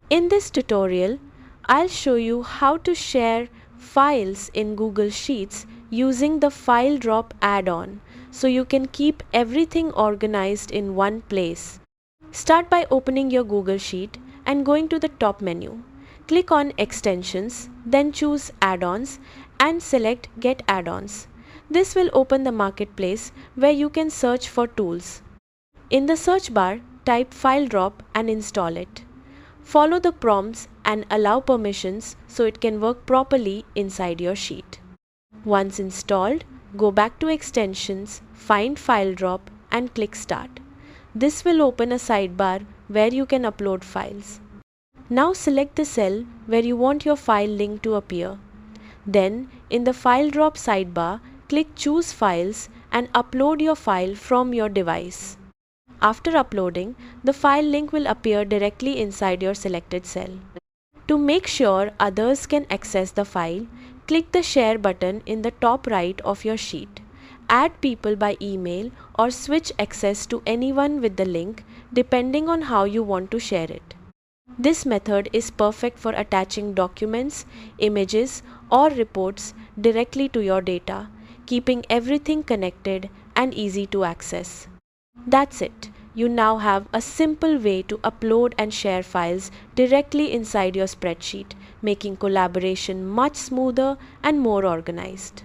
In this tutorial, I'll show you how to share files in Google Sheets using the FileDrop add-on so you can keep everything organized in one place. Start by opening your Google Sheet and going to the top menu. Click on Extensions, then choose Add-ons and select Get Add-ons. This will open the marketplace where you can search for tools. In the search bar, type FileDrop and install it. Follow the prompts and allow permissions so it can work properly inside your sheet. Once installed, go back to Extensions, find FileDrop and click Start. This will open a sidebar where you can upload files. Now select the cell where you want your file link to appear. Then, in the FileDrop sidebar, click Choose Files and upload your file from your device. After uploading, the file link will appear directly inside your selected cell. To make sure others can access the file, click the Share button in the top right of your sheet. Add people by email or switch access to anyone with the link depending on how you want to share it. This method is perfect for attaching documents, images, or reports directly to your data, keeping everything connected and easy to access. That's it. You now have a simple way to upload and share files directly inside your spreadsheet, making collaboration much smoother and more organized.